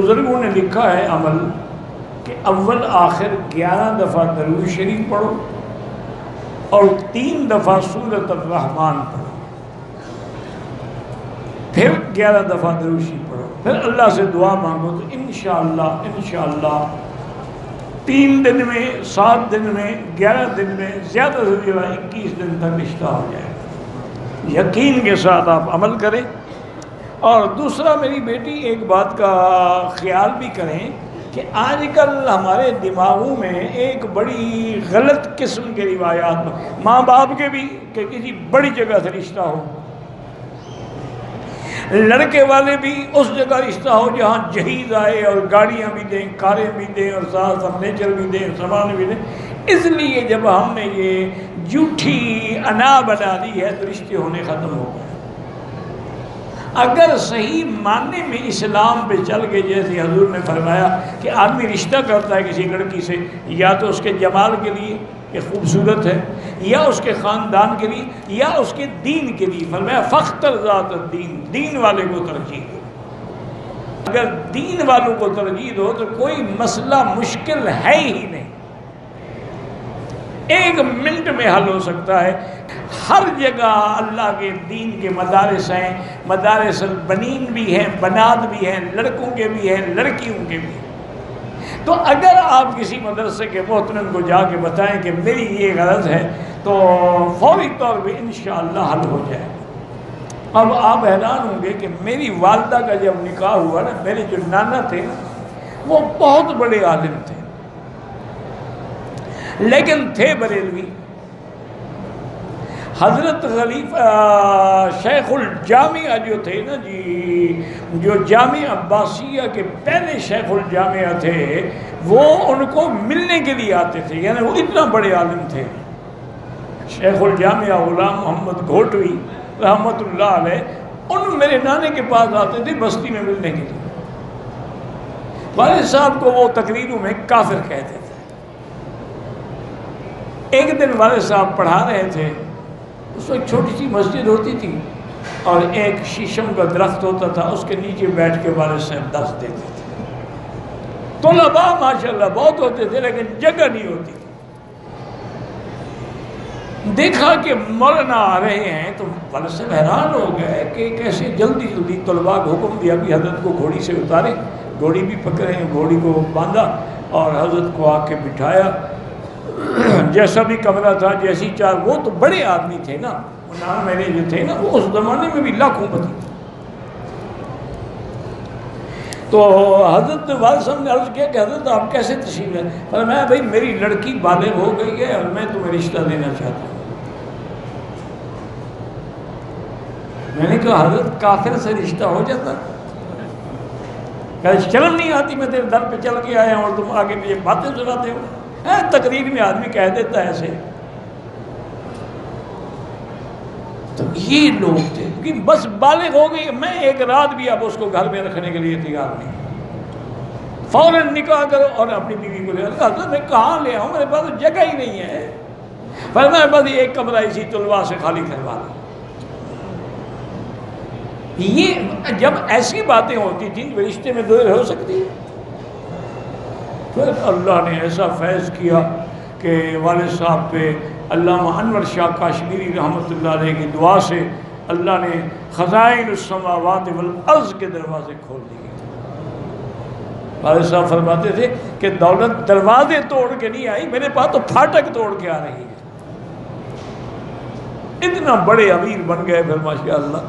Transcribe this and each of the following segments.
بزرگوں نے لکھا ہے عمل کہ اول آخر 11 دفعہ درود شریف پڑھو اور 3 دفعہ سورۃ الرحمن پڑھو، پھر 11 دفعہ درود شریف پڑھو، پھر اللہ سے دعا مانگو تو انشاءاللہ 3 دن میں، 7 دن میں، 11 دن میں، زیادہ سے زیادہ 21 دن تک رشتہ ہو جائے گا۔ یقین کے ساتھ آپ عمل کریں۔ اور دوسرا، میری بیٹی ایک بات کا خیال بھی کریں کہ آج کل ہمارے دماغوں میں ایک بڑی غلط قسم کے روایات، ماں باپ کے بھی، کہ کسی بڑی جگہ سے رشتہ ہو، لڑکے والے بھی اس جگہ رشتہ ہو جہاں جہیز آئے اور گاڑیاں بھی دیں، کاریں بھی دیں اور ساتھ فرنیچر بھی دیں، سامان بھی دیں۔ اس لیے جب ہم نے یہ جھوٹی انا بنا دی ہے تو رشتے ہونے ختم ہو گئے۔ اگر صحیح معنی میں اسلام پہ چل کے، جیسے حضور نے فرمایا کہ آدمی رشتہ کرتا ہے کسی لڑکی سے یا تو اس کے جمال کے لیے کہ خوبصورت ہے، یا اس کے خاندان کے لیے، یا اس کے دین کے لیے، فرمایا فاختر ذات الدین، دین والے کو ترجیح دو۔ اگر دین والوں کو ترجیح دو تو کوئی مسئلہ مشکل ہے ہی نہیں، 1 منٹ میں حل ہو سکتا ہے۔ ہر جگہ اللہ کے دین کے مدارس ہیں، مدارس البنین بھی ہیں، بنات بھی ہیں، لڑکوں کے بھی ہیں، لڑکیوں کے بھی ہیں۔ تو اگر آپ کسی مدرسے کے محترم کو جا کے بتائیں کہ میری یہ غرض ہے تو فوری طور پہ انشاءاللہ حل ہو جائے گا۔ اب آپ حیران ہوں گے کہ میری والدہ کا جب نکاح ہوا نا، میرے جو نانا تھے وہ بہت بڑے عالم تھے لیکن تھے بریلوی۔ حضرت خلیفہ شیخ الجامعہ جو تھے نا جی، جو جامعہ عباسیہ کے پہلے شیخ الجامعہ تھے، وہ ان کو ملنے کے لیے آتے تھے، یعنی وہ اتنا بڑے عالم تھے۔ شیخ الجامعہ غلام محمد گھوٹوی رحمۃ اللہ علیہ، ان میرے نانے کے پاس آتے تھے بستی میں ملنے کے لیے۔ والد صاحب کو وہ تقریروں میں کافر کہتے تھے۔ ایک دن والد صاحب پڑھا رہے تھے، اس وقت چھوٹی سی مسجد ہوتی تھی اور ایک شیشم کا درخت ہوتا تھا، اس کے نیچے بیٹھ کے والد صاحب درس دیتے تھے۔ طلباء ماشاءاللہ بہت ہوتے تھے لیکن جگہ نہیں ہوتی تھی۔ دیکھا کہ مولانا آ رہے ہیں تو والد صاحب حیران ہو گئے کہ کیسے جلدی جلدی طلباء کو حکم دیا کہ حضرت کو گھوڑی سے اتارے، گھوڑی بھی پکڑے، گھوڑی کو باندھا اور حضرت کو آ کے بٹھایا۔ جیسا بھی کمرہ تھا، جیسی چار، وہ تو بڑے آدمی تھے نا، وہ نام میرے جو تھے نا، وہ اس زمانے میں بھی لاکھوں پتی تھے۔ تو حضرت والد صاحب نے عرض کیا کہ حضرت آپ کیسے تشریف لائے؟ فرمایا بھائی میری لڑکی بالغ ہو گئی ہے اور میں تمہیں رشتہ دینا چاہتا ہوں۔ میں نے کہا حضرت کافر سے رشتہ ہو جاتا؟ کہ شرم نہیں آتی میں تیرے در پہ چل کے آیا ہوں اور تم آگے مجھے باتیں سناتے ہو؟ تقریر میں آدمی کہہ دیتا ہے ایسے۔ تو یہ لوگ تھے کہ بس بالغ ہو گئی، میں ایک رات بھی اب اس کو گھر میں رکھنے کے لیے تیار نہیں، فوراً نکاح کرو۔ اور اپنی بیوی کو لے آؤ، میں کہاں لے آؤں، میرے پاس جگہ ہی نہیں ہے۔ فرمایا بس ایک کمرہ اسی طلباء سے خالی کروا دو۔ یہ جب ایسی باتیں ہوتی تھیں رشتے میں دیر ہو سکتی ہے۔ پھر اللہ نے ایسا فیض کیا کہ والد صاحب پہ علامہ انور شاہ کاشمیری رحمۃ اللہ علیہ کی دعا سے اللہ نے خزائن السماوات والارض کے دروازے کھول دیے۔ والد صاحب فرماتے تھے کہ دولت دروازے توڑ کے نہیں آئی، میرے پاس تو پھاٹک توڑ کے آ رہی ہے۔ اتنا بڑے امیر بن گئے پھر ماشاءاللہ۔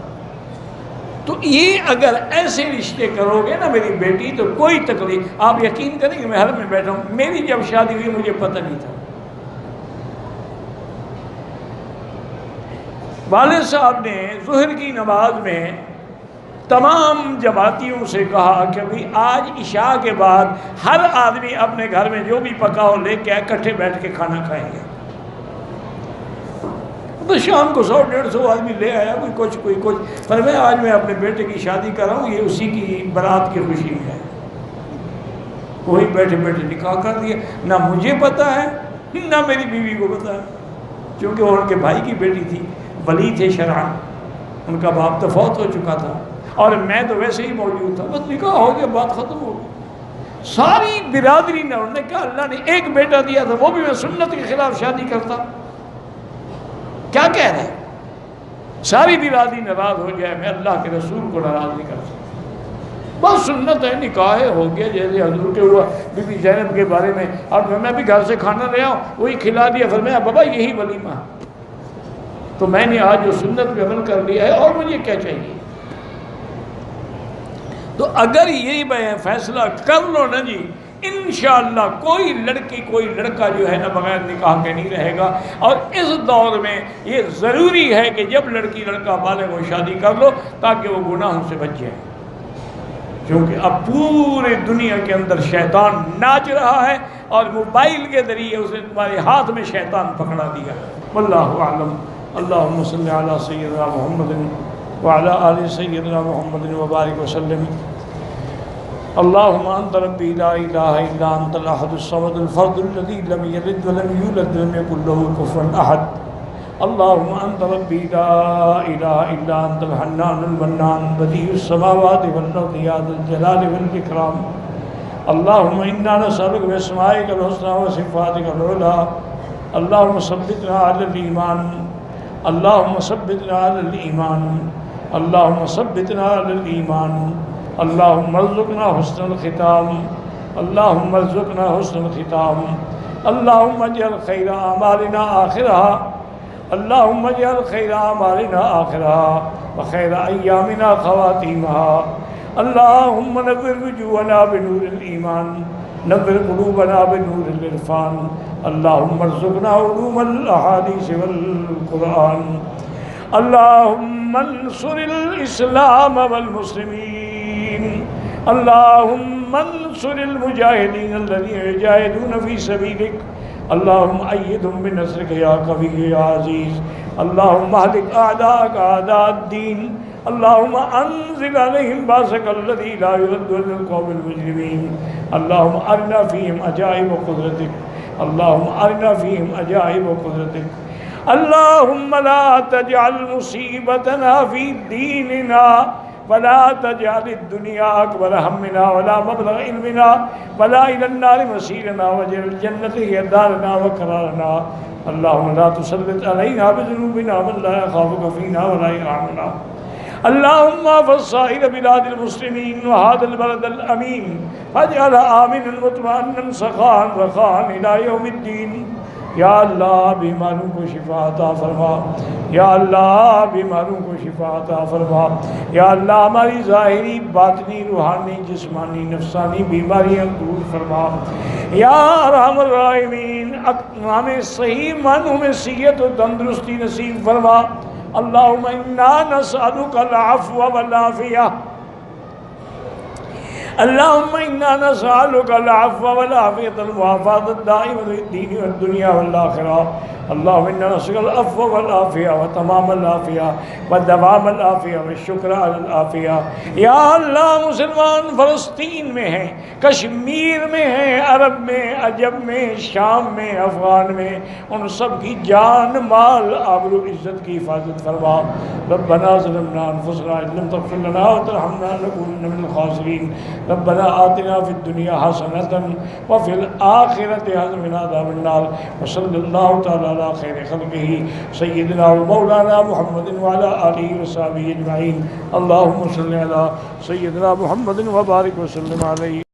تو یہ اگر ایسے رشتے کرو گے نا میری بیٹی تو کوئی تکلیف، آپ یقین کریں کہ میں حرم میں بیٹھا ہوں، میری جب شادی ہوئی مجھے پتہ نہیں تھا۔ والد صاحب نے ظہر کی نماز میں تمام جماعتیوں سے کہا کہ بھئی آج عشاء کے بعد ہر آدمی اپنے گھر میں جو بھی پکا ہو لے کے اکٹھے بیٹھ کے کھانا کھائیں گے۔ تو شام کو 100-150 آدمی لے آیا، کوئی کچھ۔ فرمایا آج میں اپنے بیٹے کی شادی کر رہا ہوں، یہ اسی کی برات کی خوشی ہے۔ وہی بیٹھے بیٹھے نکاح کر دیا، نہ مجھے پتہ ہے نہ میری بیوی کو پتہ ہے، کیونکہ وہ ان کے بھائی کی بیٹی تھی، ولی تھے شرعاً، ان کا باپ تو فوت ہو چکا تھا۔ اور میں تو ویسے ہی موجود تھا، بس نکاح ہو گیا، بات ختم ہو گئی۔ ساری برادری نے، انہوں نے کہا اللہ نے ایک بیٹا دیا تھا، وہ بھی میں سنت کے خلاف شادی کرتا، کیا کہہ رہے ہیں؟ ساری برادری ناراض ہو جائے، میں اللہ کے رسول کو ناراض نہیں کر سکتا، بس سنت ہے، نکاح ہو گیا، جیسے حضور کے ہوا بی بی زینب کے بارے میں، اور میں بھی گھر سے کھانا لے آؤں، وہی کھلا دیا، فرمایا بابا یہی ولیمہ، تو میں نے آج جو سنت پہ عمل کر لیا ہے، اور مجھے کیا چاہیے؟ تو اگر یہی فیصلہ کر لو نا جی، انشاءاللہ کوئی لڑکی کوئی لڑکا جو ہے نا بغیر نکاح کے نہیں رہے گا۔ اور اس دور میں یہ ضروری ہے کہ جب لڑکی لڑکا بالغ ہو شادی کر لو، تاکہ وہ گناہوں سے بچ جائے، کیونکہ اب پورے دنیا کے اندر شیطان ناچ رہا ہے، اور موبائل کے ذریعے اسے تمہارے ہاتھ میں شیطان پکڑا دیا۔ واللہ اعلم۔ اللہم صلی علی سیدنا محمد وعلی آل سیدنا محمد وبارک وسلم۔ اللہم انت ربی لا الہ الا انت الاحد الصمد الفرد الذی لم یلد ولم یولد ولم یکن له کفوا احد۔ اللہم انت ربی لا الہ الا انت الحنان المنان بدیع السماوات والارض یا ذا الجلال والاکرام۔ اللہم انا نسألک باسمائک الحسنى وصفاتک العلی۔ اللہم ثبتنا علی الایمان، اللہم ثبتنا علی الایمان، اللہم ثبتنا علی الایمان، اللہم ارزقنا حسن الختام، اللہم ارزقنا حسن الختام، اللہم اجعل خیر اعمالنا آخرها، اللہم اجعل خیر اعمالنا آخرها وخیر ایامنا خواتیمها، اللہم نور وجوہنا بنور الایمان، نور قلوبنا بنور العرفان، اللہم ارزقنا علوم الاحادیث والقرآن، اللہم انصر الاسلام والمسلمین، اللہم انصر المجاہدین الذین یجاہدون فی سبیلک، اللہم ایدہم بنصرک یا قوی یا عزیز، اللہم اہلک اعداءک اعداء الدین، اللہم انزل علیہم باسک الذی لا یرد علی القوم المجرمین، اللہم ارنا فیہم عجائب قدرتک، اللہم ارنا فیہم عجائب قدرتک، اللہم لا تجعل مصیبتنا فی دیننا ولا تجعل الدنیا اکبر ہمنا ولا مبلغ علمنا ولا الى النار مسیرنا واجعل الجنة ہی دارنا وقرارنا، اللہم لا تسلط علینا بذنوبنا من لا يخافك فینا ولا يرحمنا، اللہم احفظ سائر بلاد المسلمین وهذا البلد الامین واجعلها آمنا مطمئنا سخاء رخاء الى یوم الدین۔ یا اللہ بیماروں کو شفا عطا فرما، یا اللہ بیماروں کو شفا عطا فرما، یا اللہ ہماری ظاہری باطنی روحانی جسمانی نفسانی بیماریاں دور فرما، یا ارحم الراحمین ہمیں صحیح معنوں میں صحت و تندرستی نصیب فرما، اللہم انا نسألک العفو والعافیہ، اللہم انا نسألک العفو والعافیۃ المعافاۃ الدائمۃ فی الدین والدنیا والآخرہ، اللہم انا نسألک العفو والعافیہ وتمام العافیہ ودوام العافیہ والشکر علی العافیہ۔ یا اللہ مسلمان فلسطین میں ہیں، کشمیر میں ہیں، عرب میں، عجم میں، شام میں، افغان میں، ان سب کی جان مال آبرو عزت کی حفاظت فرما۔ ربنا ظلمنا انفسنا ان لم تغفر لنا وترحمنا لنكونن من الخاسرین، ربنا آتنا فی الدنیا حسنة وفی الآخرة حسنة وقنا عذاب النار، وصلی اللہ تعالی علی خیر خلقہ سیدنا و مولانا محمد وعلی آلہ وصحبہ اجمعین، اللہم صلی علی سیدنا محمد وبارک وسلم علیہ۔